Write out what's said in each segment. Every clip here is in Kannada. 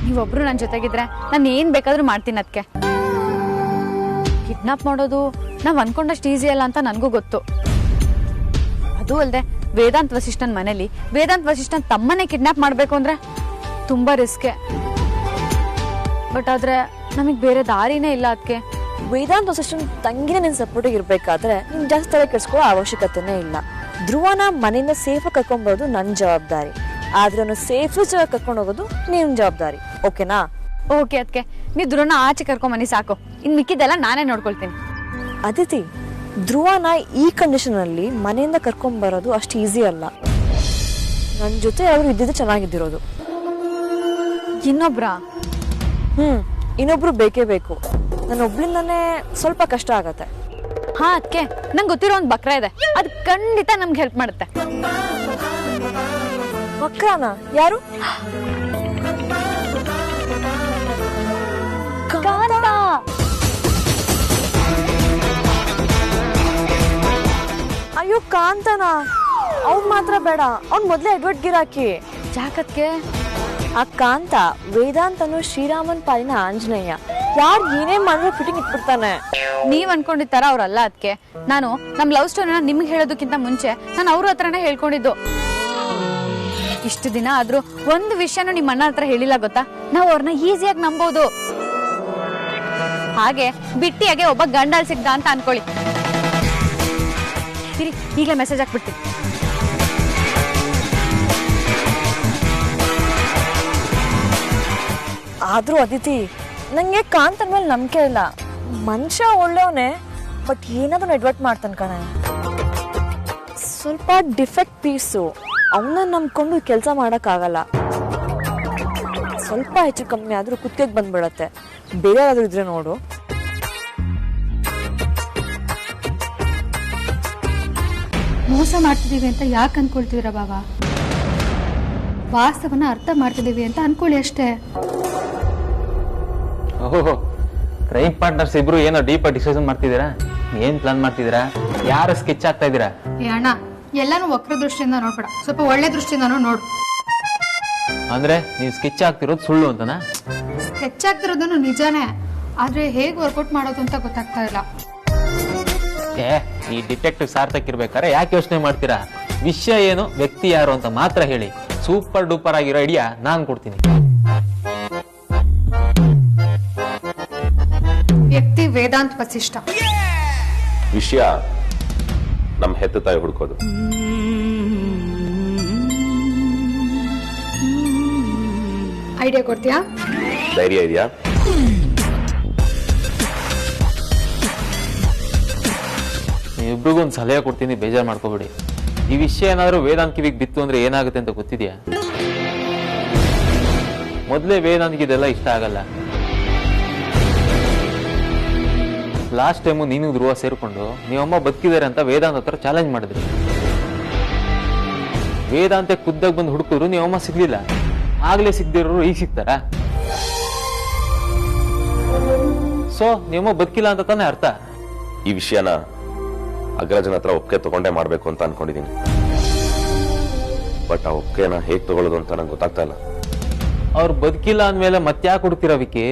ನೀವೊಬ್ರು ನನ್ನ ಜೊತೆಗಿದ್ರೆ ನಾನು ಏನ್ ಬೇಕಾದ್ರೂ ಮಾಡ್ತೀನಿ. ಅದಕ್ಕೆ ಕಿಡ್ನಾಪ್ ಮಾಡೋದು ನಾವ್ ಅನ್ಕೊಂಡಷ್ಟು ಈಸಿ ಅಲ್ಲ ಅಂತ ನನಗೂ ಗೊತ್ತು. ಅದು ಅಲ್ಲದೆ ವೇದಾಂತ್ ವಸಿಷ್ಠನ್ ಮನೇಲಿ ವೇದಾಂತ್ ವಸಿಷ್ಠನ್ ತಮ್ಮನೇ ಕಿಡ್ನಾಪ್ ಮಾಡ್ಬೇಕು ಅಂದ್ರೆ ತುಂಬಾ ರಿಸ್ಕೆ. ಬಟ್ ಆದ್ರೆ ನಮಗ್ ಬೇರೆ ದಾರಿನೇ ಇಲ್ಲ. ಅದಕ್ಕೆ ವೇದಾಂತ್ ವಸಿಷ್ಠನ್ ತಂಗಿನೇ ನಿನ್ ಸಪೋರ್ಟಿಗೆ ಇರ್ಬೇಕಾದ್ರೆ ನಿನ್ ಜಾಸ್ತಿ ತಲೆ ಕೆಡ್ಸ್ಕೊಳ್ಳೋ ಅವಶ್ಯಕತೆನೇ ಇಲ್ಲ. ಧ್ರುವನ ಮನೆಯಿಂದ ಸೇಫ್ ಕರ್ಕೊಂಡ್ಬರೋದು ನನ್ನ ಜವಾಬ್ದಾರಿ, ಆದ್ರೆ ಅವನು ಸೇಫ್ ಜಾಗ ಕರ್ಕೊಂಡು ಹೋಗೋದು ನಿನ್ ಜವಾಬ್ದಾರಿ. ಓಕೆನಾ? ಓಕೆ. ಅದಕ್ಕೆ ನೀವು ಧ್ರುವನ ಆಚೆ ಕರ್ಕೊಂಬನ್ನಿ ಸಾಕು. ಇನ್ ಮಿಕ್ಕಿದೆಲ್ಲ ನಾನೇ ನೋಡ್ಕೊಳ್ತೀನಿ. ಅದಿತಿ, ಧ್ರುವನ ಈ ಕಂಡೀಷನ್ ಅಲ್ಲಿ ಮನೆಯಿಂದ ಕರ್ಕೊಂಡ್ ಬರೋದು ಅಷ್ಟು ಈಸಿ ಅಲ್ಲ. ನನ್ ಜೊತೆ ಅವ್ರು ಇದ್ದಿದ್ದು ಚೆನ್ನಾಗಿದ್ದಿರೋದು. ಇನ್ನೊಬ್ರ? ಇನ್ನೊಬ್ರು ಬೇಕೇ ಬೇಕು. ನನ್ನ ಒಬ್ಳಿಂದಾನೇ ಸ್ವಲ್ಪ ಕಷ್ಟ ಆಗತ್ತೆ. ಹಾ, ಅದಕ್ಕೆ ನಂಗೆ ಗೊತ್ತಿರೋ ಒಂದು ಬಕ್ರ ಇದೆ, ಅದು ಖಂಡಿತ ನಮ್ಗೆ ಹೆಲ್ಪ್ ಮಾಡುತ್ತೆ. ಬಕ್ರಾನ? ಯಾರು? ಕಾಂತ. ಅಯ್ಯೋ ಕಾಂತನ? ಅವ್ನ್ ಮಾತ್ರ ಬೇಡ, ಅವ್ನ್ ಮೊದ್ಲೇ ಎಡ್ವರ್ಡ್ ಗಿರಾಕಿ. ಯಾಕತ್ಕೆ? ಆ ಕಾಂತ ವೇದಾಂತನು ಶ್ರೀರಾಮನ್ ಪಾಲಿನ ಆಂಜನೇಯ. ಯಾರು ಏನೇ ಮಾಡಿದ್ರೆ ಫಿಟ್ಟಿಂಗ್ ಇಟ್ಬಿಡ್ತಾನೆ. ನೀವ್ ಅನ್ಕೊಂಡಿರ್ತಾರ ಅವ್ರಲ್ಲ. ಅದಕ್ಕೆ ನಾನು ನಮ್ ಲವ್ ಸ್ಟೋರಿನ ನಿಮ್ಗೆ ಹೇಳೋದಕ್ಕಿಂತ ಮುಂಚೆ ನಾನು ಅವ್ರ ಹತ್ರನೇ ಹೇಳ್ಕೊಂಡಿದ್ದು. ಇಷ್ಟು ದಿನ ಆದ್ರೂ ಒಂದು ವಿಷಯನೂ ನಿಮ್ಮ ಅಣ್ಣ ಹತ್ರ ಹೇಳಿಲ್ಲ ಗೊತ್ತಾ? ನಾವು ಅವ್ರನ್ನ ಈಸಿಯಾಗಿ ನಂಬೋದು. ಹಾಗೆ ಬಿಟ್ಟಿಯಾಗೆ ಒಬ್ಬ ಗಂಡಲ್ ಸಿಗ್ದ ಅಂತ ಅನ್ಕೊಳ್ಳಿ. ಸರಿ, ಈಗಲೇ ಮೆಸೇಜ್ ಹಾಕ್ಬಿಡ್ತೀನಿ. ಆದ್ರೂ ಅದಿತಿ, ನಂಗೆ ಕಾಂತನ ಮೇಲೆ ನಂಬಿಕೆ ಇಲ್ಲ. ಮನುಷ್ಯ ಒಳ್ಳೆಯವನೇ, ಬಟ್ ಏನಾದ್ರು ಎಡ್ವರ್ಟ್ ಮಾಡ್ತಾನೆ ಕಣ. ಸ್ವಲ್ಪ ಡಿಫೆಕ್ಟ್ ಪೀಸು. ಅವನ್ನ ನಂಬ್ಕೊಂಡು ಕೆಲಸ ಮಾಡಕ್ಕಾಗಲ್ಲ. ಸ್ವಲ್ಪ ಹೆಚ್ಚು ಕಮ್ಮಿ ಆದ್ರೂ ಕುತ್ತಿಗೆ ಬಂದ್ಬಿಡತ್ತೆ. ಬೇರೆ ಯಾರಾದ್ರೂ ಇದ್ರೆ ನೋಡು. ಮೋಸ ಮಾಡ್ತಿದೀವಿ ಅಂತ ಯಾಕೆ ಅನ್ಕೊಳ್ತಿದ್ರ ಬಾಬಾ? ವಾಸ್ತವನ ಅರ್ಥ ಮಾಡ್ತಿದೀವಿ ಅಂತ ಅನ್ಕೊಳ್ಳಿ ಅಷ್ಟೇ. ಓಹೋ, ಕ್ರೈಮ್ ಪಾರ್ಟ್ನರ್ಸ್ ಇಬ್ರು ಏನೋ ಡೀಪ್ ಡಿಸ್ಕಷನ್ ಮಾಡ್ತಿದ್ದೀರಾ? ಏನ್ ಪ್ಲಾನ್ ಮಾಡ್ತಿದ್ದೀರಾ? ಯಾರು ಸ್ಕೆಚ್ ಆಗ್ತಾ ಇದ್ದೀರಾ? ಅಣ್ಣ, ಎಲ್ಲಾನು ವಕ್ರ ದೃಷ್ಟಿಯಿಂದ ನೋಡ್ಬೇಡ, ಸ್ವಲ್ಪ ಒಳ್ಳೆ ದೃಷ್ಟಿಯಿಂದಾನು ನೋಡು. ಅಂದ್ರೆ ನೀವು ಸ್ಕೆಚ್ ಆಗ್ತಿರೋದು ಸುಳ್ಳು ಅಂತನಾ? ಸ್ಕೆಚ್ ಆಗ್ತಿರೋದನ್ನು ನಿಜಾನೇ, ಆದ್ರೆ ಹೇಗ್ ವರ್ಕೌಟ್ ಮಾಡೋದು ಅಂತ ಗೊತ್ತಾಗ್ತಾ ಇಲ್ಲ. ಈ ಡಿಟೆಕ್ಟಿವ್ ಸಾರ್ಥಕ್ ಇರ್ಬೇಕಾದ್ರೆ ಯಾಕೆ ಯೋಚನೆ ಮಾಡ್ತೀರಾ? ವಿಷಯ ಏನು, ವ್ಯಕ್ತಿ ಯಾರು ಅಂತ ಮಾತ್ರ ಹೇಳಿ. ಸೂಪರ್ ಡೂಪರ್ ಆಗಿರೋ ಐಡಿಯಾ ನಾನ್ ಕೊಡ್ತೀನಿ. ವ್ಯಕ್ತಿ ವೇದಾಂತ್ ವಸಿಷ್ಠ. ವಿಷಯ ನಮ್ ಹೆತ್ತ ತಾಯಿ ಹುಡ್ಕೋದು. ಐಡಿಯಾ ಕೊಡ್ತೀಯಾ? ಧೈರ್ಯ ಇದೆಯಾ? ಇಬ್ರಿಗೂ ಒಂದು ಸಲಹೆ ಕೊಡ್ತೀನಿ, ಬೇಜಾರು ಮಾಡ್ಕೋಬೇಡಿ. ಈ ವಿಷಯ ಏನಾದ್ರೂ ವೇದಾಂತ್ ಕಿವಿಗೆ ಬಿತ್ತು ಅಂದ್ರೆ ಏನಾಗುತ್ತೆ ಅಂತ ಗೊತ್ತಿದ್ಯಾ? ಮೊದಲೇ ವೇದಾಂತ್ಗೆ ಇದೆಲ್ಲ ಇಷ್ಟ ಆಗಲ್ಲ. ಲಾಸ್ಟ್ ಟೈಮು ನೀನು ಧ್ರುವ ಸೇರ್ಕೊಂಡು ನೀವಮ್ಮ ಬದುಕಿದ್ದಾರೆ ಅಂತ ವೇದಾಂತ್ ಹತ್ರ ಚಾಲೆಂಜ್ ಮಾಡಿದ್ರಿ. ವೇದಾಂತ ಖುದ್ದಾಗಿ ಬಂದು ಹುಡುಕಿದ್ರು ನೀವಮ್ಮ ಸಿಗ್ಲಿಲ್ಲ. ಆಗ್ಲೇ ಸಿಗ್ದಿರೋರು ಈಗ ಸಿಗ್ತಾರ? ಸೊ ನೀವಮ್ಮ ಬದುಕಿಲ್ಲ ಅಂತ ತಾನೇ ಅರ್ಥ. ಈ ವಿಷಯನ ಅಗ್ರಜನ ಹತ್ರ ಒಪ್ಪಿಗೆ ತಗೊಂಡೇ ಮಾಡ್ಬೇಕು ಅಂತ ಅನ್ಕೊಂಡಿದೀನಿ. ಬಟ್ ಆ ಒಪ್ಪಿಗೆನ ಹೇಗ್ ತಗೊಳ್ಳೋದು ಅಂತ ನಂಗೆ ಗೊತ್ತಾಗ್ತಾ ಇಲ್ಲ. ಅವ್ರು ಬದುಕಿಲ್ಲ ಅಂದ್ಮೇಲೆ ಮತ್ತ್ಯಾಕೆ ಹುಡುಕ್ತಿರ ವಿಕಿ?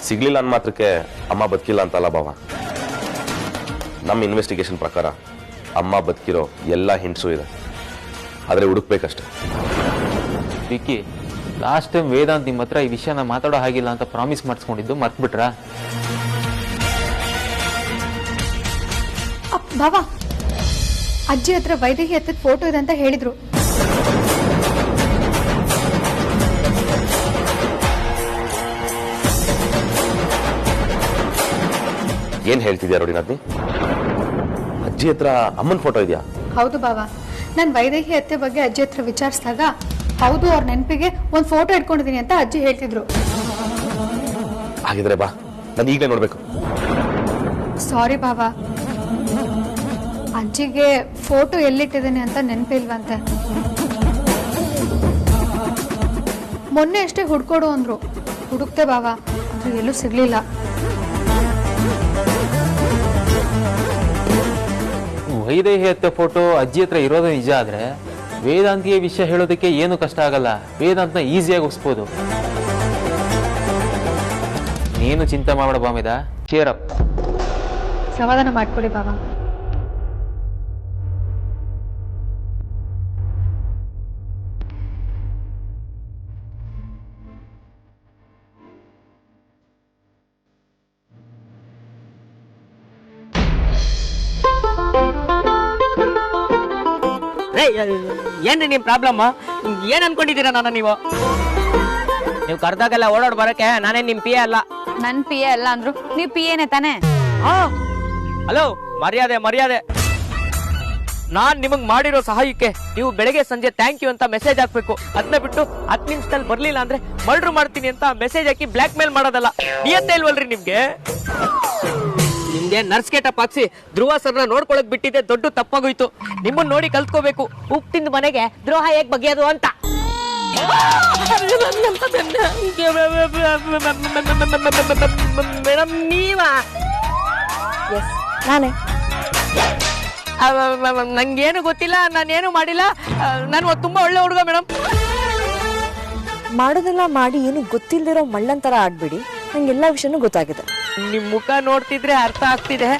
ಸಿಗ್ಲಿಲ್ಲ ಅಂದ ಮಾತ್ರಕ್ಕೆ ಅಮ್ಮ ಬದುಕಿಲ್ಲ ಅಂತಲ್ಲ ಬಾವ. ನಮ್ಮ ಇನ್ವೆಸ್ಟಿಗೇಷನ್ ಪ್ರಕಾರ ಅಮ್ಮ ಬದುಕಿರೋ ಎಲ್ಲ ಹಿಂಟ್ಸು ಇದೆ, ಆದ್ರೆ ಹುಡುಕ್ಬೇಕಷ್ಟೆ. ವಿಕಿ, ಲಾಸ್ಟ್ ಟೈಮ್ ವೇದಾಂತ್ ನಿಮ್ಮ ಹತ್ರ ಈ ವಿಷಯನ ಮಾತಾಡೋ ಹಾಗಿಲ್ಲ ಅಂತ ಪ್ರಾಮಿಸ್ ಮಾಡಿಸ್ಕೊಂಡಿದ್ದು ಮರ್ತ್ಬಿಟ್ರಾ? ಬಾಬಾ, ಅಜ್ಜಿ ಹತ್ರ ವೈದೇಹಿ ಹತ್ತದ ಫೋಟೋ ಇದೆ ಅಂತ ಹೇಳಿದ್ರು. ಏನ್ ಹೇಳ್ತಿದ್ಯಾ ರೋಡಿನಾಥ್ನಿ? ಅಜ್ಜಿ ಹತ್ರ ಅಮ್ಮನ ಫೋಟೋ ಇದೆಯಾ? ಹೌದು ಬಾಬಾ, ನಾನು ವೈದೇಹಿ ಅತ್ತೆ ಬಗ್ಗೆ ಅಜ್ಜಿ ಹತ್ರ ವಿಚಾರಿಸಿದಾಗ ಹೌದು, ಅವ್ರ ನೆನಪಿಗೆ ಒಂದ್ ಫೋಟೋ ಇಟ್ಕೊಂಡಿದೀನಿ ಅಂತ ಅಜ್ಜಿ ಹೇಳ್ತಿದ್ರು. ಹಾಗಿದ್ರೆ ಬಾ, ನಾನು ಈಗಲೇ ನೋಡ್ಬೇಕು. ಸಾರಿ ಬಾಬಾ, ಅಜ್ಜಿಗೆ ಫೋಟೋ ಎಲ್ಲಿಟ್ಟಿದ್ದೀನಿ ಅಂತ ನೆನಪಿಲ್ವಂತೆ. ಮೊನ್ನೆ ಅಷ್ಟೇ ಹುಡ್ಕೊಡು ಅಂದ್ರು, ಹುಡುಕ್ತೆ ಬಾಬಾ, ಅದು ಎಲ್ಲೂ ಸಿಗ್ಲಿಲ್ಲ. ವೈದೇಹಿ ಹತ್ತೆ ಫೋಟೋ ಅಜ್ಜಿ ಹತ್ರ ಇರೋದು ನಿಜ ಆದ್ರೆ ವೇದಾಂತಿಯ ವಿಷಯ ಹೇಳೋದಕ್ಕೆ ಏನು ಕಷ್ಟ ಆಗಲ್ಲ, ವೇದಾಂತನ ಈಸಿಯಾಗಿ ಒಪ್ಸ್ಬೋದು. ನೀನು ಚಿಂತೆ ಮಾಡಬೇಡ ಬಾಮಿದ, ಚೇರ್ ಅಪ್. ಸಮಾಧಾನ ಮಾಡ್ಕೊಳ್ಳಿ ಬಾಬಾ. ಏನ್ರಿ ನಿಮ್ ಪ್ರಾಬ್ಲಮ್? ಏನ್ ಅನ್ಕೊಂಡಿದ್ದೀರಾ ನನ್ನ ನೀವು ಕರ್ದಾಗೆಲ್ಲ ಓಡಾಡ್ ಬರಕ್ಕೆ ನಾನೇ ನಿಮ್ ಪಿ ಎ ಅಲ್ಲ. ನನ್ ಪಿ ಎ ಅಲ್ಲ ಅಂದ್ರು ನೀವ್ ಪಿ ಎನೆ ತಾನೆ? ಹಲೋ, ಮರ್ಯಾದೆ ಮರ್ಯಾದೆ. ನಾನ್ ನಿಮಗ್ ಮಾಡಿರೋ ಸಹಾಯಕ್ಕೆ ನೀವು ಬೆಳಗ್ಗೆ ಸಂಜೆ ಥ್ಯಾಂಕ್ ಯು ಅಂತ ಮೆಸೇಜ್ ಹಾಕ್ಬೇಕು. ಅದನ್ನ ಬಿಟ್ಟು 10 ನಿಮಿಷದಲ್ಲಿ ಬರ್ಲಿಲ್ಲ ಅಂದ್ರೆ ಮರ್ಡರ್ ಮಾಡ್ತೀನಿ ಅಂತ ಮೆಸೇಜ್ ಹಾಕಿ ಬ್ಲಾಕ್ ಮೇಲ್ ಮಾಡೋದಲ್ಲ. ನಿಯತ್ತೆ ಇಲ್ವಲ್ರಿ ನಿಮ್ಗೆ? ನಿಮ್ಗೆ ನರ್ಸ್ ಕೆಟಪ್ ಹಾಕ್ಸಿ ಧ್ರುವ ಸರ್ನ ನೋಡ್ಕೊಳಕ್ ಬಿಟ್ಟಿದ್ದೆ ದೊಡ್ಡ ತಪ್ಪಾಗೋಯ್ತು. ನಿಮ್ಮನ್ನ ನೋಡಿ ಕಲ್ತ್ಕೋಬೇಕು, ಉಪ್ಪು ತಿಂದ ಮನೆಗೆ ದ್ರೋಹ ಹೇಗ್ ಬಗೆಯೋದು ಅಂತ. ಮೇಡಮ್ ನೀವಾ? ಎಸ್, ನಾನೇ. ನಂಗೇನು ಗೊತ್ತಿಲ್ಲ, ನಾನೇನು ಮಾಡಿಲ್ಲ. ನಾನು ತುಂಬಾ ಒಳ್ಳೆ ಹುಡುಗ ಮೇಡಮ್. ಮಾಡೋದೆಲ್ಲ ಮಾಡಿ ಏನು ಗೊತ್ತಿಲ್ದಿರೋ ಮಳ್ಳಂತರ ಆಡ್ಬಿಡಿ. ನಂಗೆಲ್ಲ ವಿಷಯನೂ ಗೊತ್ತಾಗಿದೆ. ನಿಮ್ ಮುಖ ನೋಡ್ತಿದ್ರೆ ಅರ್ಥ ಆಗ್ತಿದೆ.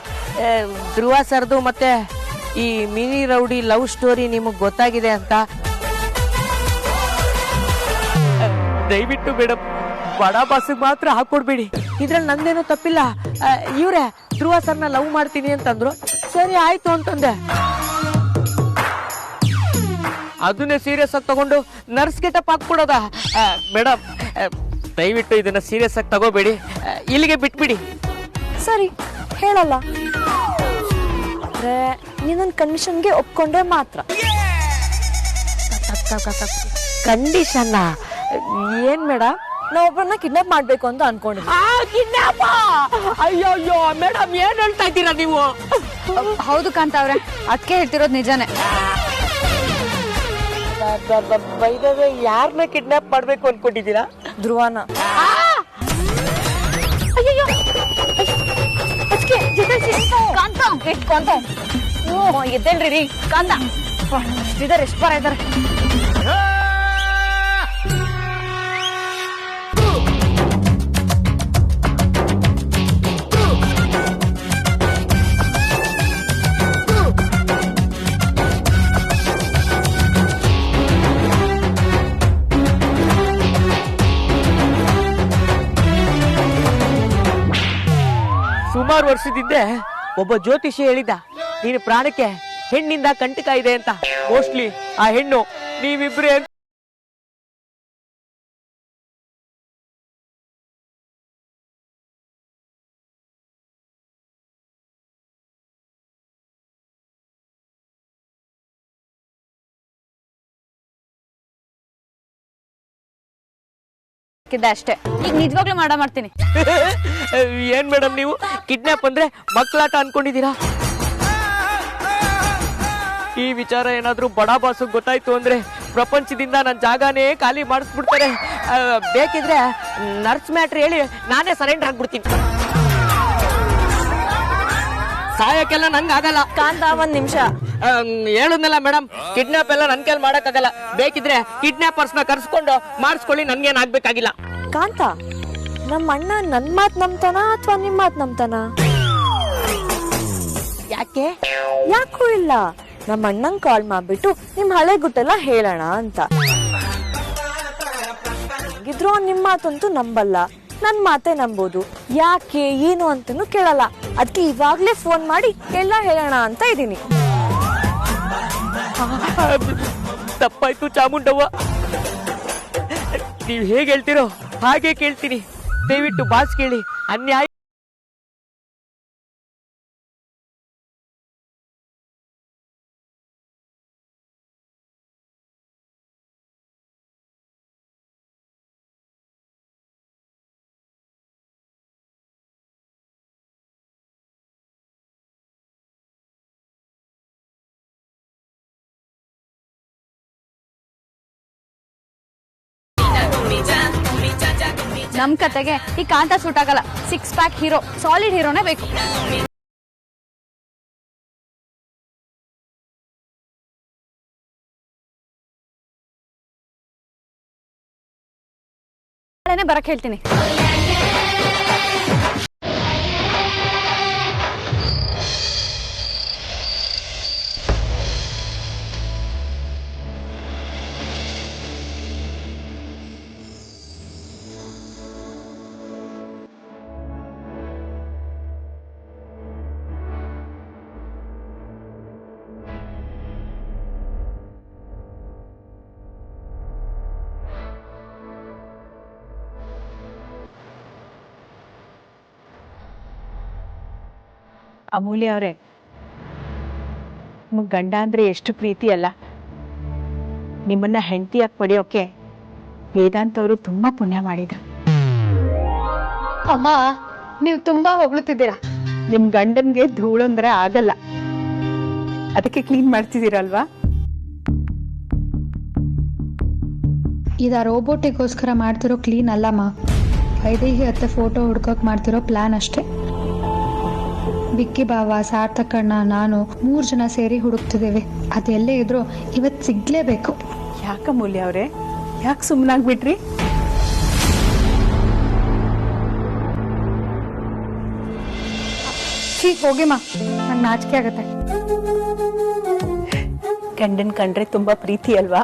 ಧ್ರುವ ಸರ್ದು ಮತ್ತೆ ಈ ಮಿನಿ ರೌಡಿ ಲವ್ ಸ್ಟೋರಿ ನಿಮಗ್ ಗೊತ್ತಾಗಿದೆ ಅಂತ. ದಯವಿಟ್ಟು ಮೇಡಮ್ ಬಡ ಬಾಸಿಗೆ ಮಾತ್ರ ಹಾಕೊಡ್ಬೇಡಿ. ಇದ್ರಲ್ಲಿ ನಂದೇನು ತಪ್ಪಿಲ್ಲ. ಇವ್ರೆ ಧ್ರುವ ಸರ್ನ ಲವ್ ಮಾಡ್ತೀನಿ ಅಂತಂದ್ರು, ಸರಿ ಆಯ್ತು ಅಂತಂದೆ. ಅದನ್ನೇ ಸೀರಿಯಸ್ ಆಗಿ ತಗೊಂಡು ನರ್ಸ್ ಗೆಟಪ್ ಹಾಕ್ಬಿಡೋದ? ಮೇಡಮ್ ದಯವಿಟ್ಟು ಇದನ್ನ ಸೀರಿಯಸ್ ಆಗಿ ತಗೋಬೇಡಿ, ಇಲ್ಲಿಗೆ ಬಿಟ್ಬಿಡಿ. ಸರಿ, ಹೇಳಲ್ಲ. ಆದ್ರೆ ನೀನ್ ನನ್ನ ಕಂಡೀಷನ್ಗೆ ಒಪ್ಕೊಂಡ್ರೆ ಮಾತ್ರ. ಕಂಡೀಷನ್ ಏನ್ ಮೇಡಮ್? ನಾ ಒಬ್ಬರನ್ನ ಕಿಡ್ನಾಪ್ ಮಾಡ್ಬೇಕು ಅಂತ ಅನ್ಕೊಂಡಿದ್ದೆ. ಅಯ್ಯೋ ಅಯ್ಯೋ ಮೇಡಮ್, ಏನ್ ಹೇಳ್ತಾ ಇದ್ದೀರಾ ನೀವು? ಹೌದು ಕಾಂತ ಅವ್ರೆ, ಅದಕ್ಕೆ ಹೇಳ್ತಿರೋದು ನಿಜಾನೇ. ಯಾರನ್ನ ಕಿಡ್ನಾಪ್ ಮಾಡ್ಬೇಕು ಅನ್ಕೊಂಡಿದ್ದೀರಾ? ಧ್ರುವನ. ಎದ್ದೇಳ್ರಿ ಕಾಂತ, ಇದಾರೆ ಎಷ್ಟು ಬರ ಇದಾರೆ. ಸುಮಾರು ವರ್ಷದಿಂದೆ ಒಬ್ಬ ಜ್ಯೋತಿಷಿ ಹೇಳಿದ್ದ, ನೀನು ಪ್ರಾಣಕ್ಕೆ ಹೆಣ್ಣಿಂದ ಕಂಟಕ ಇದೆ ಅಂತ. ಮೋಸ್ಟ್ಲಿ ಆ ಹೆಣ್ಣು ನೀವಿಬ್ರೇ. ಅಷ್ಟೇ, ಈಗ ನಿಜವಾಗ್ಲೂ ಮಾಡ್ತೀನಿ. ಏನ್ ಮೇಡಮ್ ನೀವು ಕಿಡ್ನಾಪ್ ಅಂದ್ರೆ ಮಕ್ಕಳಾಟ ಅನ್ಕೊಂಡಿದ್ದೀರಾ? ಈ ವಿಚಾರ ಏನಾದ್ರೂ ಬಡ ಬಾಸು ಗೊತ್ತಾಯ್ತು ಅಂದ್ರೆ ಪ್ರಪಂಚದಿಂದ ನನ್ನ ಜಾಗನೇ ಖಾಲಿ ಮಾಡಿಸ್ಬಿಡ್ತಾರೆ. ಬೇಕಿದ್ರೆ ನರ್ಸ್ ಮ್ಯಾಟ್ರ್ ಹೇಳಿ ನಾನೇ ಸರೆಂಡರ್ ಆಗ್ಬಿಡ್ತೀನಿ. ಸಾಯಕ್ಕೆಲ್ಲ ನಂಗೆ ಆಗಲ್ಲ. ಕಾಂತ, ಒಂದ್ ನಿಮಿಷ. ಹೇಳುದ್ನಲ್ಲ ಮೇಡಮ್, ಕಿಡ್ನಾಪ್ ಎಲ್ಲ ನನ್ ಕೈಲಿ ಮಾಡಕ್ಕಾಗಲ್ಲ. ಬೇಕಿದ್ರೆ ಕಿಡ್ನಾಪರ್ಸ್ ನ ಕರ್ಸ್ಕೊಂಡು ಮಾಡಿಸ್ಕೊಳ್ಳಿ, ನನ್ಗೇನ್ ಆಗ್ಬೇಕಾಗಿಲ್ಲ. ಕಾಂತ, ನಮ್ಮ ಅಣ್ಣ ನನ್ ಮಾತ್ ನಂಬ್ತಾನ ಅಥವಾ ನಿಮ್ ಮಾತ್ ನಂಬ್ತಾನ? ಯಾಕೆ? ಯಾಕೂ ಇಲ್ಲ. ನಮ್ಮ ಅಣ್ಣಂಗ್ ಕಾಲ್ ಮಾಡ್ಬಿಟ್ಟು ನಿಮ್ ಹಳೆ ಗುಟ್ಟೆಲ್ಲ ಹೇಳೋಣ ಅಂತ. ಇದ್ರು ನಿಮ್ ಮಾತಂತೂ ನಂಬಲ್ಲ, ನನ್ ಮಾತೇ ನಂಬೋದು. ಯಾಕೆ ಏನು ಅಂತನೂ ಕೇಳಲ್ಲ. ಅದಕ್ಕೆ ಇವಾಗ್ಲೇ ಫೋನ್ ಮಾಡಿ ಎಲ್ಲ ಹೇಳೋಣ ಅಂತ ಇದೀನಿ. ತಪ್ಪಾಯ್ತು ಚಾಮುಂಡವ್ವ. ನೀವ್ ಹೇಗೆ ಹೇಳ್ತಿರೋ ಹಾಗೆ ಕೇಳ್ತೀನಿ. ದಯವಿಟ್ಟು ಬಾಸ್ ಕೇಳಿ, ಅನ್ಯಾಯ ನಮ್ ಕತೆಗೆ ಈ ಕಾಂತ ಸೂಟ್ ಆಗಲ್ಲ. 6 ಪ್ಯಾಕ್ ಹೀರೋ, ಸಾಲಿಡ್ ಹೀರೋನೇ ಬೇಕು. ನಾಳೆನೆ ಬರಕ್ ಹೇಳ್ತೀನಿ. ಅಮೂಲ್ಯ ಅವರೇ, ನಿಮಗೆ ಗಂಡ ಅಂದರೆ ಎಷ್ಟು ಪ್ರೀತಿ ಅಲ್ಲ. ನಿಮ್ಮನ್ನ ಹೆಂಡತಿಯಾಗಿ ಪಡೆಯೋಕೆ ವೇದಾಂತ್ ಅವರು ತುಂಬ ಪುಣ್ಯ ಮಾಡಿದ್ರು. ಅಮ್ಮ, ನೀವು ತುಂಬಾ ಹೊಗಳುತ್ತಿದ್ದೀರಾ. ನಿಮ್ಮ ಗಂಡನ್ಗೆ ಧೂಳಂದ್ರೆ ಆಗಲ್ಲ, ಅದಕ್ಕೆ ಕ್ಲೀನ್ ಮಾಡ್ತಿದ್ದೀರಲ್ವಾ? ಇದ ರೋಬೋಟಿಗೋಸ್ಕರ ಮಾಡ್ತಿರೋ ಕ್ಲೀನ್ ಅಲ್ಲಮ್ಮ. ವೈದೇಹಿ ಅತ್ತೆ ಫೋಟೋ ಹುಡ್ಕೋಕ್ ಮಾಡ್ತಿರೋ ಪ್ಲಾನ್ ಅಷ್ಟೇ. ಬಿಕ್ಕಿ ಬಾವ, ಸಾರ್ಥಕಣ್ಣ, ನಾನು 3 ಜನ ಸೇರಿ ಹುಡುಕ್ತಿದ್ದೇವೆ. ಅದೆಲ್ಲೇ ಇದ್ರು ಇವತ್ತು ಸಿಗ್ಲೇಬೇಕು. ಯಾಕಮೂಲ್ಯ ಅವರೇ, ಯಾಕೆ ಸುಮ್ಮನಾಗ್ಬಿಟ್ರಿ? ಹೋಗಿಮ್ಮ, ನಂಗೆ ನಾಚಿಕೆ ಆಗತ್ತೆ. ಗಂಡನ್ ಕಂಡ್ರೆ ತುಂಬಾ ಪ್ರೀತಿ ಅಲ್ವಾ?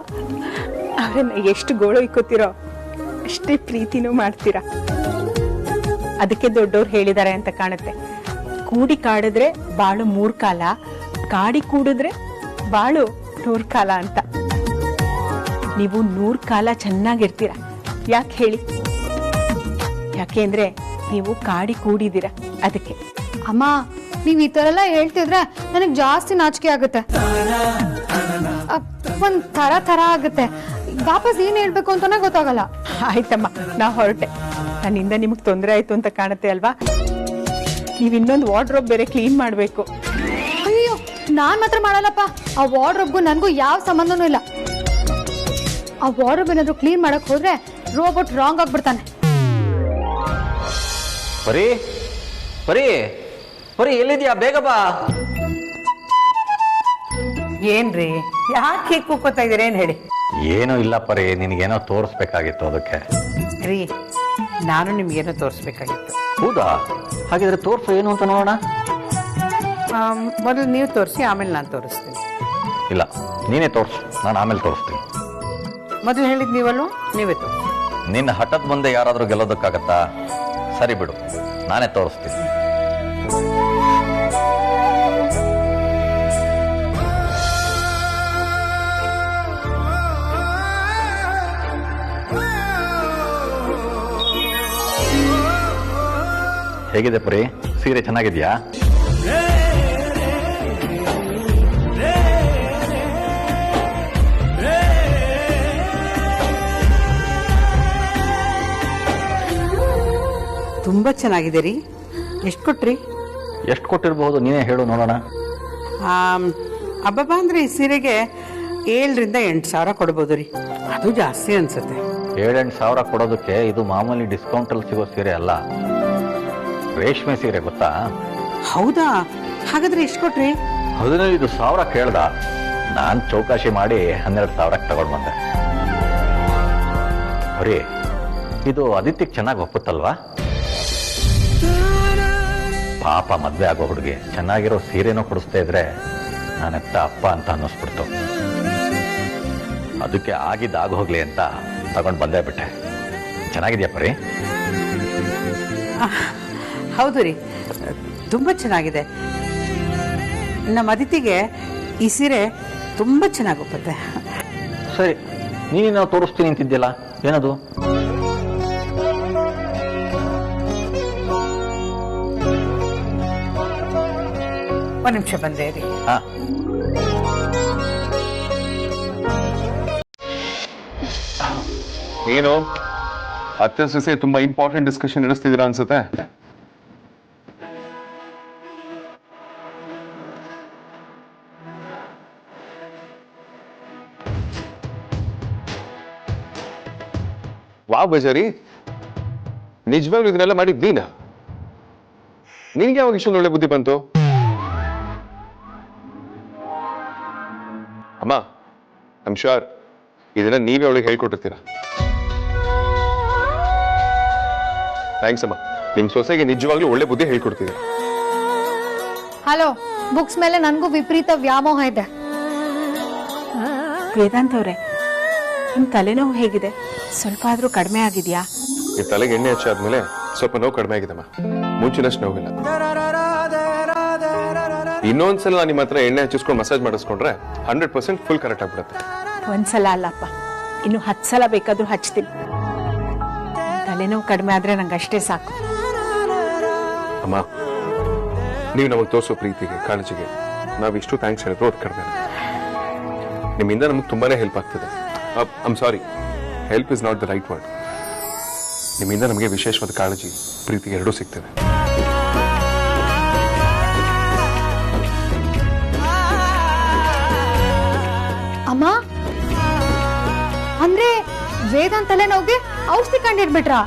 ಅವ್ರನ್ನ ಎಷ್ಟು ಗೋಳು ಇಕ್ಕೋತಿರೋ ಅಷ್ಟೇ ಪ್ರೀತಿನೂ ಮಾಡ್ತೀರಾ. ಅದಕ್ಕೆ ದೊಡ್ಡವ್ರು ಹೇಳಿದ್ದಾರೆ ಅಂತ ಕಾಣುತ್ತೆ, ಕೂಡಿ ಕಾಡಿದ್ರೆ ಬಾಳು 3 ಕಾಲ, ಕಾಡಿ ಕೂಡಿದ್ರೆ ಬಾಳು 100 ಕಾಲ ಅಂತ. ನೀವು 100 ಕಾಲ ಚೆನ್ನಾಗಿರ್ತೀರ. ಯಾಕೆ ಹೇಳಿ? ಯಾಕೆಂದ್ರೆ ನೀವು ಕಾಡಿ ಕೂಡಿದ್ದೀರ, ಅದಕ್ಕೆ. ಅಮ್ಮ, ನೀವ್ ಈ ತರ ಎಲ್ಲ ಹೇಳ್ತಿದ್ರೆ ನನಗ್ ಜಾಸ್ತಿ ನಾಚಿಕೆ ಆಗುತ್ತೆ. ಒಂದ್ ತರ ಆಗುತ್ತೆ. ವಾಪಸ್ ಏನ್ ಹೇಳ್ಬೇಕು ಅಂತಾನೆ ಗೊತ್ತಾಗಲ್ಲ. ಆಯ್ತಮ್ಮ, ನಾ ಹೊರಟೆ. ನನ್ನಿಂದ ನಿಮಗ್ ತೊಂದರೆ ಆಯ್ತು ಅಂತ ಕಾಣುತ್ತೆ ಅಲ್ವಾ? ನೀವ್ ಇನ್ನೊಂದು ವಾರ್ಡ್ರೋಬ್ ಬೇರೆ ಕ್ಲೀನ್ ಮಾಡ್ಬೇಕು. ಅಯ್ಯೋ, ನಾನ್ ಮಾತ್ರ ಮಾಡಲ್ಲಪ್ಪ. ಆ ವಾರ್ಡ್ರೋಬ್ಗೂ ನನ್ಗೂ ಯಾವ ಸಂಬಂಧನೂ ಇಲ್ಲ. ಆ ವಾರ್ಡ್ರೋಬ್ ಏನಾದ್ರು ಕ್ಲೀನ್ ಮಾಡಕ್ ಹೋದ್ರೆ ರೋಬೋಟ್ ರಾಂಗ್ ಆಗ್ಬಿಡ್ತಾನೆ. ಪರಿ ಪರಿ ಪರಿ, ಎಲ್ಲಿದ್ಯಾ? ಬೇಗ ಬಾ. ಏನ್ರಿ, ಯಾಕೆ ಕೂಕೋತಾ ಇದೀರ? ಏನ್ ಹೇಳಿ. ಏನೂ ಇಲ್ಲ ಪರಿ, ನಿನಗೇನೋ ತೋರಿಸ್ಬೇಕಾಗಿತ್ತು, ಅದಕ್ಕೆ. ರೀ, ನಾನು ನಿಮ್ಗೇನೋ ತೋರಿಸ್ಬೇಕಾಗಿತ್ತು. ಹೌದಾ? ಹಾಗಿದ್ರೆ ತೋರ್ಸು, ಏನು ಅಂತ ನೋಡೋಣ. ಮೊದಲು ನೀವು ತೋರಿಸಿ, ಆಮೇಲೆ ನಾನು ತೋರಿಸ್ತೀನಿ. ಇಲ್ಲ, ನೀನೇ ತೋರಿಸು, ನಾನು ಆಮೇಲೆ ತೋರಿಸ್ತೀನಿ. ಮೊದಲು ಹೇಳಿದ್ ನೀವಲ್ವ, ನೀವೇ ತೋರಿಸಿ. ನಿನ್ನ ಹಠದ ಮುಂದೆ ಯಾರಾದರೂ ಗೆಲ್ಲೋದಕ್ಕಾಗತ್ತಾ? ಸರಿ ಬಿಡು, ನಾನೇ ತೋರಿಸ್ತೀನಿ. ಹೇಗಿದೆ ಪರಿ? ಸೀರೆ ಚೆನ್ನಾಗಿದ್ಯಾ? ತುಂಬಾ ಚೆನ್ನಾಗಿದೆ ರೀ. ಎಷ್ಟು ಕೊಟ್ರಿ? ಎಷ್ಟು ಕೊಟ್ಟಿರಬಹುದು, ನೀನೇ ಹೇಳು ನೋಡೋಣ. ಹಬ್ಬ ಅಂದ್ರೆ ಈ ಸೀರೆಗೆ 7 ರಿಂದ 8 ಸಾವಿರ ಕೊಡ್ಬೋದು ರೀ. ಅದು ಜಾಸ್ತಿ ಅನ್ಸುತ್ತೆ. 7-8 ಸಾವಿರ ಕೊಡೋದಕ್ಕೆ ಇದು ಮಾಮೂಲಿ ಡಿಸ್ಕೌಂಟಲ್ಲಿ ಸಿಗೋ ಸೀರೆ ಅಲ್ಲ, ರೇಷ್ಮೆ ಸೀರೆ, ಗೊತ್ತಾ? ಹೌದಾ? ಹಾಗಾದ್ರೆ ಎಷ್ಟು ಕೊಟ್ರಿ? 15 ಸಾವಿರ ಕೇಳ್ದ. ನಾನು ಚೌಕಾಶಿ ಮಾಡಿ 12 ಸಾವಿರಕ್ಕೆ ತಗೊಂಡು ಬಂದೆ. ಬರೀ ಇದು ಆದಿತ್ಯಕ್ಕೆ ಚೆನ್ನಾಗಿ ಒಪ್ಪುತ್ತಲ್ವಾ? ಪಾಪ ಮದ್ವೆ ಆಗೋ ಹುಡುಗಿ ಚೆನ್ನಾಗಿರೋ ಸೀರೆನೂ ಕೊಡಿಸ್ತಾ ಇದ್ರೆ ನಾನೆತ್ತ ಅಪ್ಪ ಅಂತ ಅನ್ನಿಸ್ಬಿಡ್ತು. ಅದಕ್ಕೆ ಆಗಿದ್ದಾಗ ಹೋಗ್ಲಿ ಅಂತ ತಗೊಂಡು ಬಂದೇ ಬಿಟ್ಟೆ. ಚೆನ್ನಾಗಿದ್ಯಾ ಪರಿ? ಹೌದು ರೀ, ತುಂಬ ಚೆನ್ನಾಗಿದೆ. ನಮ್ಮ ಅದಿತಿಗೆ ಈ ಸೀರೆ ತುಂಬ ಚೆನ್ನಾಗಿ ಒಪ್ಪುತ್ತೆ. ಸರಿ, ನೀನು ತೋರಿಸ್ತೀನಿ ಅಂತಿದ್ಯಲ್ಲ, ಏನದು? ಒಂದು ನಿಮಿಷ ಬಂದೆ ರೀ. ಹಾ, ಏನು ಅತ್ತೆ ಸೊಸೆ ತುಂಬಾ ಇಂಪಾರ್ಟೆಂಟ್ ಡಿಸ್ಕಷನ್ ನಡೆಸ್ತಿದ್ದೀರಾ ಅನ್ಸುತ್ತೆ. ವಾವ್ ಬಜಾರಿ, ನಿಜವಾಗ್ಲೂ ಇದನ್ನೆಲ್ಲ ಮಾಡಿದ್ ನೀನಾ? ನಿನ್ಗೆ ಯಾವಾಗ ಇಷ್ಟೊಂದು ಒಳ್ಳೆ ಬುದ್ಧಿ ಬಂತು? ಅಮ್ಮ, ಐ ಆಮ್ ಶ್ಯೂರ್ ಇದನ್ನ ನೀವೇ ಅವಳಿಗೆ ಹೇಳ್ಕೊಟ್ಟಿರ್ತೀರ. ಥ್ಯಾಂಕ್ಸ್ ಅಮ್ಮ. ನಿಮ್ ಸೊಸೆಗೆ ನಿಜವಾಗ್ಲೂ ಒಳ್ಳೆ ಬುದ್ಧಿ ಹೇಳ್ಕೊಡ್ತಿದೆ. ಹಲೋ, ಬುಕ್ಸ್ ಮೇಲೆ ನನಗೂ ವಿಪರೀತ ವ್ಯಾಮೋಹ ಇದೆ. ವೇದಾಂತ್ ಅವ್ರೆ, ನಿಮ್ ತಲೆನೋವು ಹೇಗಿದೆ? ಸ್ವಲ್ಪ ಆದ್ರೂ ಕಡಿಮೆ ಆಗಿದ್ಯಾ? ಈ ತಲೆಗೆ ಎಣ್ಣೆ ಹಚ್ಚಾದ್ಮೇಲೆ ಸ್ವಲ್ಪ ನೋವು ಕಡಿಮೆ ಆಗಿದಮ್ಮ. ಮುಂಚಿನಷ್ಟು ನೋವಿಲ್ಲ. ಇನ್ನೊಂದ್ಸಲ ನಾನು ನಿಮ್ಮ ಹತ್ರ ಎಣ್ಣೆ ಹಚ್ಚಿಸ್ಕೊಂಡು ಮಸಾಜ್ ಮಾಡಿಸ್ಕೊಂಡ್ರೆ 100% ಫುಲ್ ಕರೆಕ್ಟ್ ಆಗ್ಬಿಡುತ್ತೆ. ಒಂದ್ಸಲ ಅಲ್ಲಪ್ಪ, ಇನ್ನು 10 ಸಲ ಬೇಕಾದ್ರೂ ಹಚ್ತೀನಿ. ತಲೆನೋವು ಕಡಿಮೆ ಆದ್ರೆ ನಂಗೆ ಅಷ್ಟೇ ಸಾಕು. ಅಮ್ಮ, ನೀವು ನಮಗೆ ತೋರಿಸೋ ಪ್ರೀತಿಗೆ, ಕಾಳಜಿಗೆ ನಾವಿಷ್ಟು ಥ್ಯಾಂಕ್ಸ್ ಹೇಳಿದ್ರು ಅದು ಕಡಿಮೆ. ನಿಮ್ಮಿಂದ ನಮಗೆ ತುಂಬಾನೇ ಹೆಲ್ಪ್ ಆಗ್ತದೆ. I'm sorry, help is not the right word. ನಿಮ್ಮಿಂದ ನಮಗೆ ವಿಶೇಷವಾದ ಕಾಳಜಿ, ಪ್ರೀತಿ ಎರಡೂ ಸಿಗ್ತದೆ. ಅಮ್ಮ, ಅಂದ್ರೆ ವೇದಾಂತ್ ತಲೆನೋವಿಗೆ ಔಷಧಿ ಕಂಡಿಡ್ಬಿಟ್ರಾ?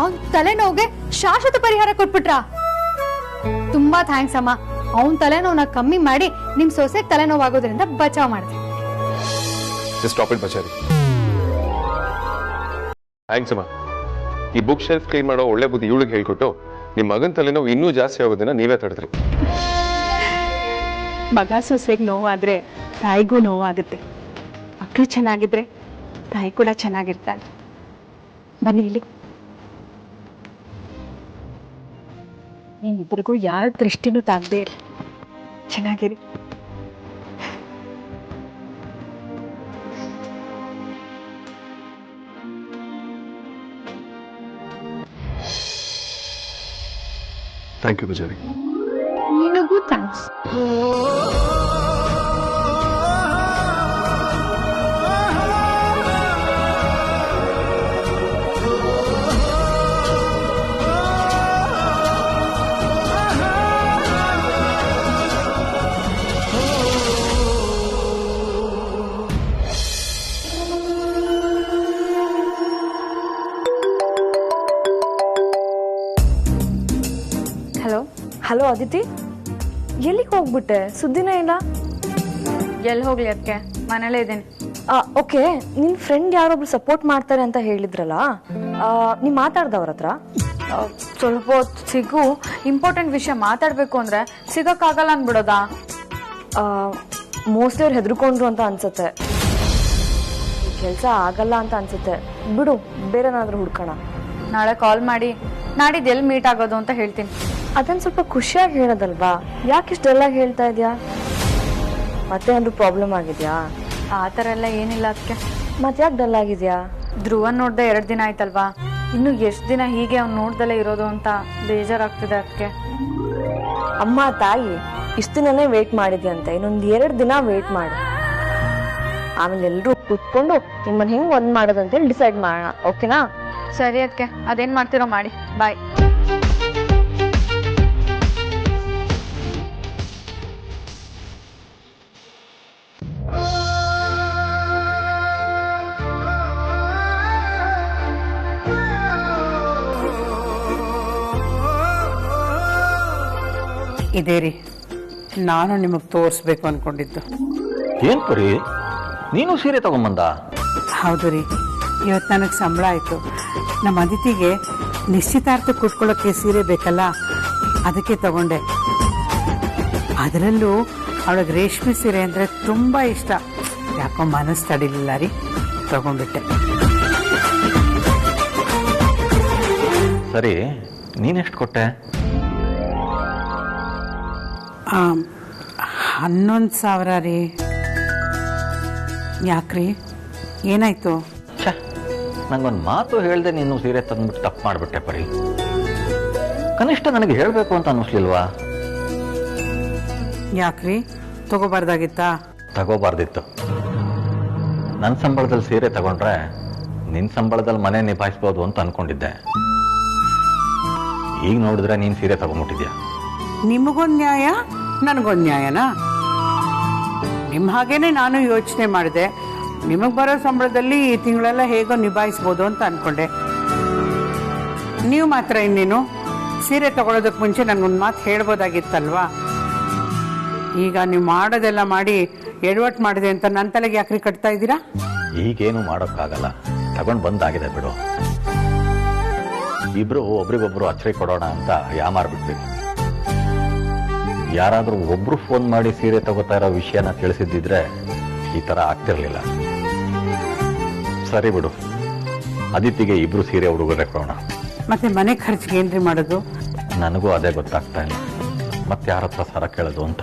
ಅವ್ನ್ ತಲೆನೋವಿಗೆ ಶಾಶ್ವತ ಪರಿಹಾರ ಕೊಟ್ಬಿಟ್ರಾ? ತುಂಬಾ ಥ್ಯಾಂಕ್ಸ್ ಅಮ್ಮ. ಅವನ್ ತಲೆನೋವನ್ನ ಕಮ್ಮಿ ಮಾಡಿ ನಿಮ್ ಸೊಸೆ ತಲೆನೋವಾಗೋದ್ರಿಂದ ಬಚಾವ್ ಮಾಡಿದೆ. Stop it ಬಚಾರಿ. ಥ್ಯಾಂಕ್ಸ್ ಅಮ್ಮ. ಈ ಬುಕ್ ಶೆಲ್ಫ್ ಕ್ಲೀನ್ ಮಾಡೋ ಒಳ್ಳೆ ಬುದ್ಧಿ ಇವಳಿಗೆ ಹೇಳ್ಕೊಟ್ಟು ನಿಮ್ಮ ಮಗನ ತಲೆನೋವು ಇನ್ನೂ ಜಾಸ್ತಿ ಆಗೋದನ್ನ ನೀವೇ ತಡೆದ್ರಿ. ಮಗ ಸೊಸೆಗೆ ನೋವಾದ್ರೆ ತಾಯಿಗೂ ನೋವಾಗುತ್ತೆ. ಮಕ್ಕಳು ಚೆನ್ನಾಗಿದ್ರೆ ತಾಯಿ ಕೂಡ ಚೆನ್ನಾಗಿರ್ತಾಳೆ. ಬನ್ನಿ ಇಲ್ಲಿ. ನೀವಿಬ್ಬರಿಗೂ ಯಾರ ದೃಷ್ಟಿನೂ ತಾಗದೆ ಚೆನ್ನಾಗಿರಿ. Thank you ಬಜಾರಿ. ನಿನಗೂ ಥ್ಯಾಂಕ್ಸ್. ಹಲೋ ಅದಿತಿ, ಎಲ್ಲಿಗೆ ಹೋಗ್ಬಿಟ್ಟೆ? ಸುದ್ದಿನೇ ಇಲ್ಲ. ಎಲ್ಲಿ ಹೋಗ್ಲಿ ಅದಕ್ಕೆ, ಮನೇಲೇ ಇದ್ದೀನಿ. ಓಕೆ, ನಿನ್ ಫ್ರೆಂಡ್ ಯಾರೊಬ್ರು ಸಪೋರ್ಟ್ ಮಾಡ್ತಾರೆ ಅಂತ ಹೇಳಿದ್ರಲ್ಲ, ನೀವ್ ಮಾತಾಡ್ದವ್ರ ಹತ್ರ? ಸ್ವಲ್ಪ ಹೊತ್ತು ಸಿಗು. ಇಂಪಾರ್ಟೆಂಟ್ ವಿಷಯ ಮಾತಾಡ್ಬೇಕು ಅಂದ್ರೆ ಸಿಗಕ್ಕಾಗಲ್ಲ ಅನ್ಬಿಡೋದಾ? ಮೋಸ್ಟ್ಲಿ ಅವ್ರು ಹೆದರ್ಕೊಂಡ್ರು ಅಂತ ಅನ್ಸುತ್ತೆ. ಕೆಲಸ ಆಗಲ್ಲ ಅಂತ ಅನ್ಸುತ್ತೆ. ಬಿಡು, ಬೇರೆನಾದ್ರೂ ಹುಡ್ಕೋಣ. ನಾಳೆ ಕಾಲ್ ಮಾಡಿ ನಾಡಿದ್ದು ಎಲ್ಲಿ ಮೀಟ್ ಆಗೋದು ಅಂತ ಹೇಳ್ತೀನಿ. ಅದನ್ನ ಸ್ವಲ್ಪ ಖುಷಿಯಾಗಿ ಹೇಳೋದಲ್ವಾ? ಯಾಕಿಷ್ಟು ಡಲ್ಲಾಗಿ ಹೇಳ್ತಾ ಇದೆಯಾ? ಮತ್ತೆ ಒಂದು ಪ್ರಾಬ್ಲಮ್ ಆಗಿದ್ಯಾ? ಆ ಥರ ಎಲ್ಲ ಏನಿಲ್ಲ ಅದಕ್ಕೆ. ಮತ್ತೆ ಯಾಕೆ ಡಲ್ ಆಗಿದ್ಯಾ? ಧ್ರುವನ್ ನೋಡ್ದೆ 2 ದಿನ ಆಯ್ತಲ್ವಾ, ಇನ್ನು ಎಷ್ಟು ದಿನ ಹೀಗೆ ಅವ್ನು ನೋಡ್ದಲ್ಲೇ ಇರೋದು ಅಂತ ಬೇಜಾರಾಗ್ತಿದೆ ಅದಕ್ಕೆ. ಅಮ್ಮ ತಾಯಿ ಇಷ್ಟು ದಿನನೇ ವೇಟ್ ಮಾಡಿದ್ಯಂತೆ, ಇನ್ನೊಂದು 2 ದಿನ ವೇಟ್ ಮಾಡು. ಆಮೇಲೆ ಎಲ್ಲರೂ ಕೂತ್ಕೊಂಡು ನಿಮ್ಮನ್ನ ಹೆಂಗ್ ಒಂದ್ ಮಾಡೋದಂತೇಳಿ ಡಿಸೈಡ್ ಮಾಡೋಣ. ಓಕೆನಾ? ಸರಿ ಅದಕ್ಕೆ, ಅದೇನ್ ಮಾಡ್ತಿರೋ ಮಾಡಿ. ಬಾಯ್. ಇದೇ ರೀ ನಾನು ನಿಮಗೆ ತೋರಿಸ್ಬೇಕು ಅನ್ಕೊಂಡಿದ್ದು. ಏನ್ ಪರಿ, ನೀನು ಸೀರೆ ತಗೊಂಬಂದ? ಹೌದು ರೀ, ಇವತ್ತು ನನಗೆ ಸಂಬಳ ಆಯಿತು. ನಮ್ಮ ಅದಿತಿಗೆ ನಿಶ್ಚಿತಾರ್ಥ ಕುಟ್ಕೊಳ್ಳೋಕ್ಕೆ ಸೀರೆ ಬೇಕಲ್ಲ, ಅದಕ್ಕೆ ತಗೊಂಡೆ. ಅದರಲ್ಲೂ ಅವಳಿಗೆ ರೇಷ್ಮೆ ಸೀರೆ ಅಂದರೆ ತುಂಬ ಇಷ್ಟ. ಯಾಕೋ ಮನಸ್ಸು ತಡಿಲಿಲ್ಲ ರೀ, ತಗೊಂಡ್ಬಿಟ್ಟೆ. ಸರಿ, ನೀನೆಷ್ಟು ಕೊಟ್ಟೆ? 11,000 ರೀ. ಯಾಕ್ರಿ, ಏನಾಯ್ತು? ನಂಗೊಂದು ಮಾತು ಹೇಳ್ದೆ ನೀನು ಸೀರೆ ತಂದ್ಬಿಟ್ಟು ತಪ್ಪು ಮಾಡಿಬಿಟ್ಟೆ ಪರಿ. ಕನಿಷ್ಠ ನನಗೆ ಹೇಳಬೇಕು ಅಂತ ಅನ್ನಿಸ್ಲಿಲ್ವಾ? ಯಾಕ್ರಿ, ತಗೋಬಾರ್ದಾಗಿತ್ತಾ? ತಗೋಬಾರ್ದಿತ್ತು. ನನ್ನ ಸಂಬಳದಲ್ಲಿ ಸೀರೆ ತಗೊಂಡ್ರೆ ನಿನ್ನ ಸಂಬಳದಲ್ಲಿ ಮನೆ ನಿಭಾಯಿಸ್ಬೋದು ಅಂತ ಅನ್ಕೊಂಡಿದ್ದೆ. ಈಗ ನೋಡಿದ್ರೆ ನೀನು ಸೀರೆ ತಗೊಂಡ್ಬಿಟ್ಟಿದ್ಯಾ. ನಿಮಗೊಂದು ನ್ಯಾಯ, ನನಗೊಂದು ನ್ಯಾಯನಾ? ನಿಮ್ಮ ಹಾಗೇನೆ ನಾನು ಯೋಚನೆ ಮಾಡಿದೆ. ನಿಮಗೆ ಬರೋ ಸಂಬಳದಲ್ಲಿ ಈ ತಿಂಗಳೆಲ್ಲ ಹೇಗೋ ನಿಭಾಯಿಸ್ಬೋದು ಅಂತ ಅನ್ಕೊಂಡೆ. ನೀವು ಮಾತ್ರ ಇನ್ನೇನು ಸೀರೆ ತಗೊಳ್ಳೋದಕ್ಕೆ ಮುಂಚೆ ನನಗೊಂದು ಮಾತು ಹೇಳ್ಬೋದಾಗಿತ್ತಲ್ವಾ? ಈಗ ನೀವು ಮಾಡೋದೆಲ್ಲ ಮಾಡಿ ಎಡವಟ್ಟು ಮಾಡಿದೆ ಅಂತ ನನ್ನ ತಲೆಗೆ ಯಾಕ್ರಿ ಕಟ್ತಾ ಇದ್ದೀರಾ? ಈಗೇನು ಮಾಡೋಕ್ಕಾಗಲ್ಲ. ತಗೊಂಡು ಬಂದಾಗಿದೆ ಬಿಡು. ಇಬ್ರು ಒಬ್ರಿಗೊಬ್ರು ಅಚ್ಚರಿ ಕೊಡೋಣ ಅಂತ ಯಾಮಾರ್ಬಿಟ್ವಿ. ಯಾರಾದ್ರೂ ಒಬ್ರು ಫೋನ್ ಮಾಡಿ ಸೀರೆ ತಗೋತಾ ಇರೋ ವಿಷಯನ ತಿಳಿಸಿದ್ದಿದ್ರೆ ಈ ತರ ಆಗ್ತಿರ್ಲಿಲ್ಲ. ಸರಿ ಬಿಡು, ಅದಿತಿಗೆ ಇಬ್ರು ಸೀರೆ ಉಡುಗೊರೆ ಕೊಡೋಣ. ಮತ್ತೆ ಮನೆ ಖರ್ಚಿಗೆ ಏನ್ರಿ ಮಾಡೋದು? ನನಗೂ ಅದೇ ಗೊತ್ತಾಗ್ತಾ ಇಲ್ಲ, ಮತ್ತೆ ಯಾರ ಹತ್ರ ಸಾಲ ಕೇಳೋದು ಅಂತ.